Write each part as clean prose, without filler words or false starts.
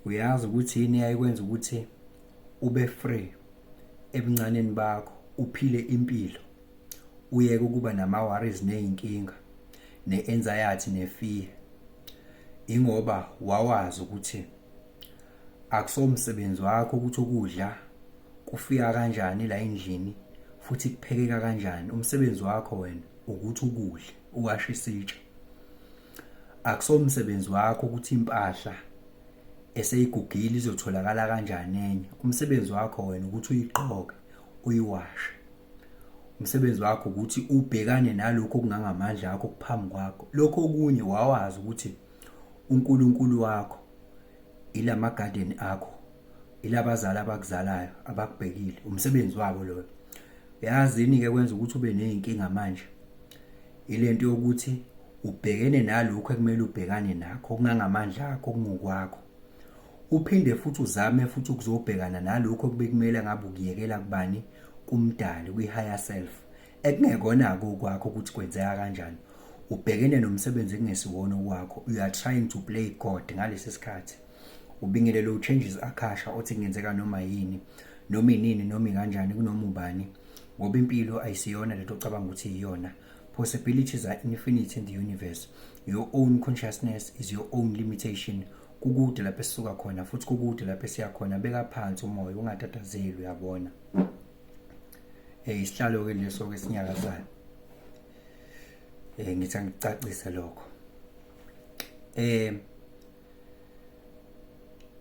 Uyazi ukuthi yini eyayikwenza ukuthi ube free ebuncaneni bakho, uphile impilo, uyeke ukuba nama-worries ney'nkinga, ne-anxiety ne-fear? Ingoba wawazi ukuthi akusomsebenzi wakho ukuthi ukudla kufika kanjani la endlini futhi kuphekeka kanjani. Umsebenzi wakho wena ukuthi ukudle, uwashe isitsha. Akusomsebenzi wakho ukuthi impahla eseyigugile izotholakala kanjani enye. Umsebenzi wakho wena ukuthi uyiqoke, uyiwashe. Umsebenzi wakho ukuthi ubhekane nalokho okungangamandla akho kuphambi kwakho. Lokho okunye wawazi ukuthi uNkulunkulu wakho ilama garden akho, ilabazali abakuzalayo abakubhekile, umsebenzi wabo loyo. Yazini ke kwenza ukuthi ube nezinkinga manje ilento yokuthi ubhekene nalokho ekumele ubhekane nakho okungangamandla akho okungokwakho. Uphinde futhi uzame futhi ukuzobhekana nalokho okubekumele ngabe ukuyekela kubani, kumdali, kwi-higher self, ekungekona okwakho ukuthi kwenzeka kanjani. Ubhekene nomsebenzi ekungesiwona okwakho. You are trying to play God ngalesi sikhathi. Ubingelele u-changes akhasha othi kungenzeka noma yini, noma inini, noma kanjani, kunoma ubani, ngoba impilo ayisiyona lento ocabanga ukuthi iyona. Possibilities are infinite in the universe. Your own consciousness is your own limitation. Kukude lapho esisuka khona futhi kukude lapho esiya khona. Beka phansi umoya, ungatatazeli, uyabona. Isihlalo ke leso ke sinyakazayo. Ngithi ngicacise lokho.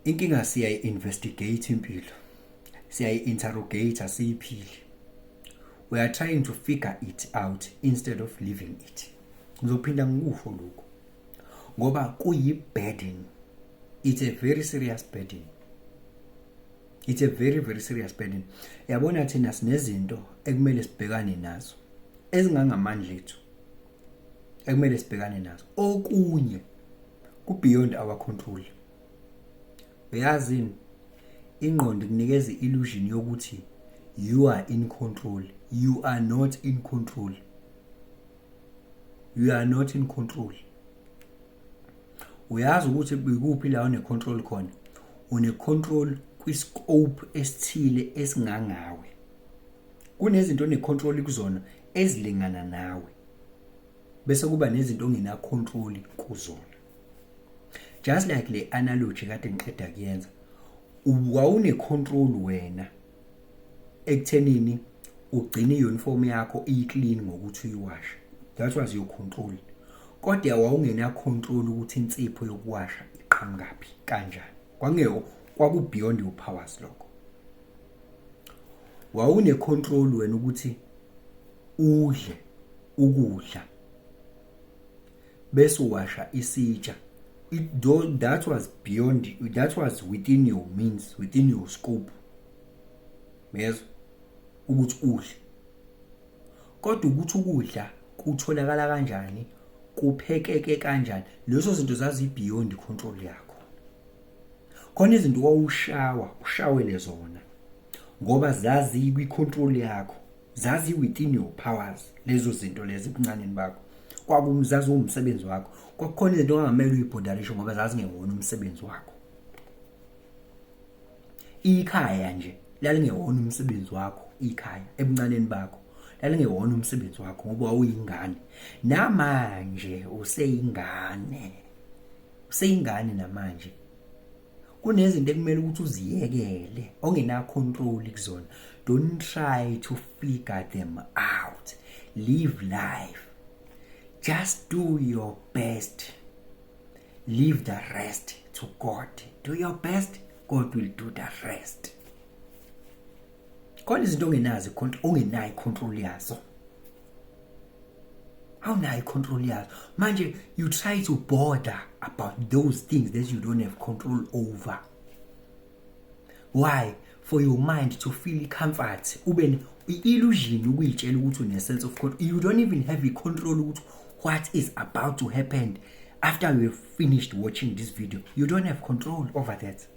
Inkinga siyayi-investigate impilo, siyayi-interrogate asiyiphili. We are trying to figure it out instead of living it. Ngizophinda ngikusho lokho ngoba kuyi-burden. It's a very serious burden. It's a very, very serious burden. Yabona thina sinezinto ekumele sibhekane nazo ezingangamandla ethu, ekumele sibhekane nazo. Okunye ku-beyond our control. Uyazini, ingqondo ikunikeza i-illusion yokuthi you are in control. You are not in control. You are not in control. Uyazi ukuthi ikuphi la une-control khona? Une-control kwi-scope esithile esingangawe. Kunezinto one-control kuzona ezilingana nawe, bese kuba nezinto ongena-control kuzona. Just like le analogy kade ngiqeda kuyenza, wawune-control wena ekuthenini ugcine i-uniform yakho iyi-clean ngokuthi uyiwashe. That was your control. Kodwa wawungena-control ukuthi insipho yokuwasha iqhamukaphi kanjani. Kwaku-beyond your powers lokho. Wawune-control wena ukuthi udle ukudla bese uwasha isitsha. That was beyond, that was within your means, within your scope. Yes, ukuthi udle. Kodwa ukuthi ukudla kutholakala kanjani, kuphekeke kanjani, lezo zinto zazi beyond control yakho. Khona izinto ushawele zona ngoba zazi kwi-control yakho, zazi within your powers. Lezo zinto lezi ebuncaneni bakho kwakumzazi umsebenzi wakho. Kwakukhona izinto ongamele uyibhodarishe ngoba zazi ngewona umsebenzi wakho. Ikhaya nje lalingewona umsebenzi wakho. Ikhaya ebuncaneni bakho lalingewona umsebenzi wakho ngoba wawuyingane. Namanje useyingane, useyingane namanje. Kunezinto ekumele ukuthi uziyekele ongena control kuzona. Don't try to figure them out. Live life. Just do your best. Leave the rest to God. Do your best, God will do the rest. Khona izinto ongenazi ongenayo control yazo. Awunayo control yazo. Manje you try to bother about those things that you don't have control over. Why? For your mind to feel comfort. Ube i-illusion ukuyitshela ukuthi une sense of control. You don't even have a control with what is about to happen after you have finished watching this video. You don't have control over that.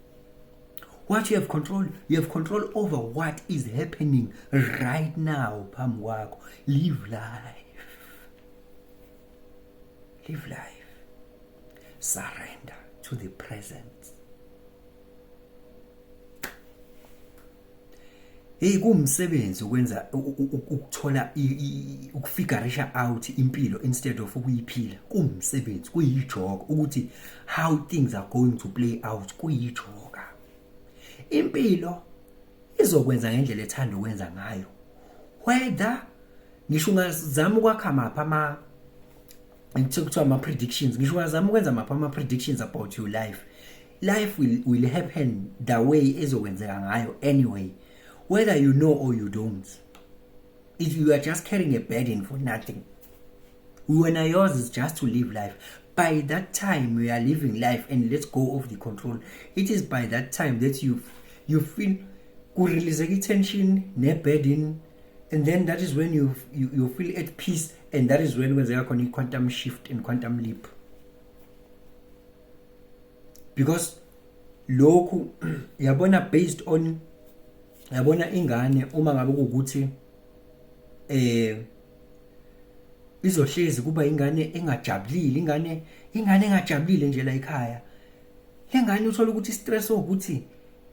What you have control over what is happening right now. Phambi kwakho. Live life. Live life. Surrender to the present. Kumsebenzi ukwenza ukuthola ukufigurisha out impilo instead of ukuyiphila. Kumsebenzi, kuyijoka ukuthi how things are going to play out, kuyijoka. Impilo izokwenza ngendlela ethanda ukwenza ngayo. Whether ngisho ungazama ukwakha mapha ngithiwa ama-predictions, ngisho ungazama ukwenza mapha ama-predictions about your life, life will happen the way ezokwenzeka ngayo anyway, whether you know or you don't. If you are just carrying a burden for nothing, when yours is just to live life, by that time we are living life and let's go off the control. It is by that time that you feel kurelease tension, ne burden, and then that is when you feel at peace, and that is when there is a quantum shift and quantum leap. Because lokhu yabona based on yabona ingane uma ngabe ukuthi izohlezi kuba ingane engajabulile, ingane engajabulile nje la ekhaya. Lengane uthola ukuthi stress ukuthi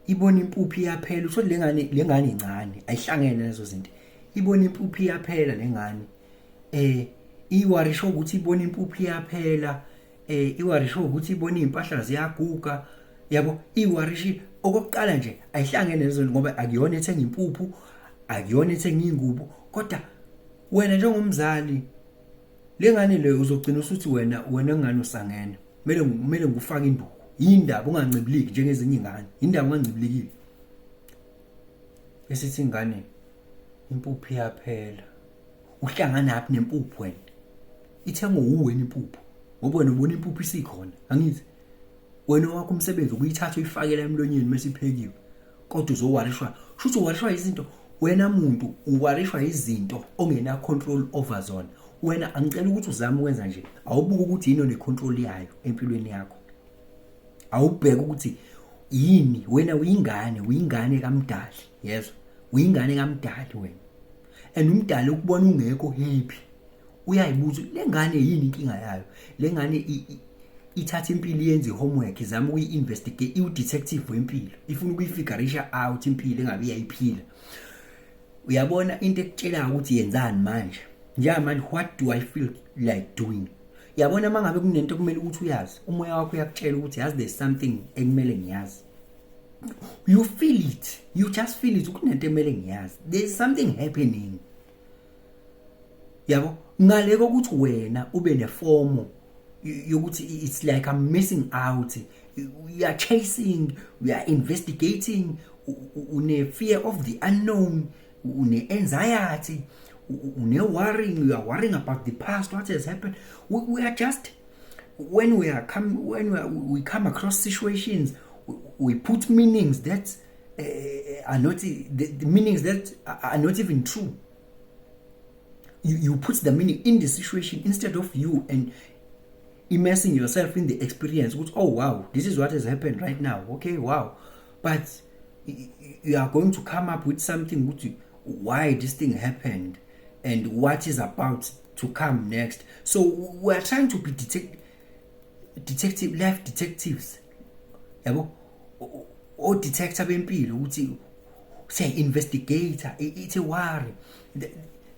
ibona impuphu iyaphela, uthola lengane incane ayihlangene lezo zinto. Ibona impuphu iyaphela lengane. Iwarisho ukuthi ibona impuphu iyaphela, iwarisho ukuthi ibona impahla ziyaguga. Yabo, iwarishi okokuqala nje ayihlangene lezo ngoba akuyona ethenga impuphu, akuyona ethenga ingubo, kodwa wena njengomzali lengane leyo uzogcina usuthi wena ngani usangena. Kumele ngufake induku. Yindaba ungancibiliki njengezinye ingane. Yindaba ungancibilikile. Esithi ingane impuphu iyaphela. Uhlangana naphi nempuphu wena? Ithenga uwena impuphu. Ngoba wena ubona impuphu isikhona. Angithi wena wakho umsebenzi ukuyithatha uyifakela emlonyeni mesiphekiwe. Kodwa uzowarishwa. Shuthi uwarishwa izinto. Wena muntu uwarishwa izinto ongena control over zona. Wena angicela ukuthi uzame ukwenza nje. Awubuka ukuthi yini onecontrol yayo empilweni yakho. Awubheka ukuthi yini wena uyingane kaMdali. Yezwa. Uyingane kaMdali wena. And uMdali ukubona ungekho happy. Uyayibuza lengane yini inkinga yayo. Lengane ithatha impilo yenze homework, izama ukuyi-investigate, i-detective wempilo. Ifuna ukuyifigurisha out impilo engabe yayiphila. Uyabona into ekutshela ukuthi yenzani manje. Njengamanje, what do I feel like doing? Yabona mangabe kunento kumele ukuthi uyazi, umoya wakho uyakutshela ukuthi yazi there's something ekumele ngiyazi. You feel it. You just feel it. Kunento ekumele ngiyazi. There's something happening. Yabo, ngale kokuthi wena ube nefomo yokuthi it's like I'm missing out. We are chasing, we are investigating, une fear of the unknown, une anxiety, une worrying, we are worrying about the past, what has happened. We are just, when we come across situations, we put meanings that are not the meanings that are not even true. You put the meaning in the situation instead of you and immersing yourself in the experience. Which, oh wow, this is what has happened right now. Okay, wow. But you are going to come up with something which, why this thing happened and what is about to come next. So we are trying to be life detectives. Yabo, or detector bempilo ukuthi say investigator, it's a worry.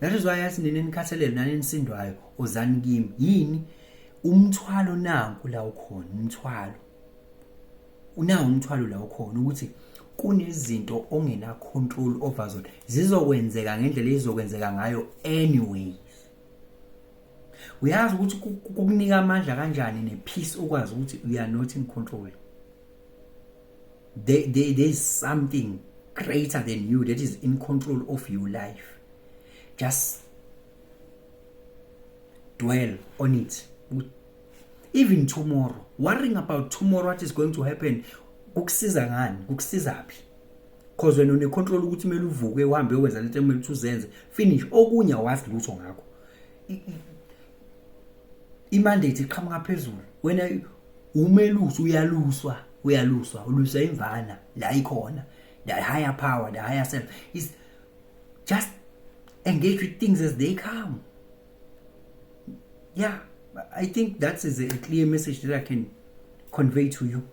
That is why yathi nini nikhathalele nani nisindwayo ozani kimi yini umthwalo nanku la ukhona umthwalo. Unawo umthwalo la ukhona ukuthi kunezinto ongena control over zona zizokwenzeka ngendlela ezizokwenzeka ngayo anyway. Uyazi ukuthi kukunika amandla kanjani nepeace ukwazi ukuthi you are not in control. There is something greater than you that is in control of your life. Just dwell on it. Even tomorrow, worrying about tomorrow, what is going to happen, kukusiza ngani, kukusizaphi? Because when une control ukuthi kumele uvuke uhambe ukwenza lento kumele uzenze, finish okunye awazi lutho ngakho. Imandate iqhamuka phezulu. Wena umelusi uyaluswa, ulusa imvana la ikhona. The higher power, the higher self is just engage with things as they come. Yeah, I think that is a clear message that I can convey to you.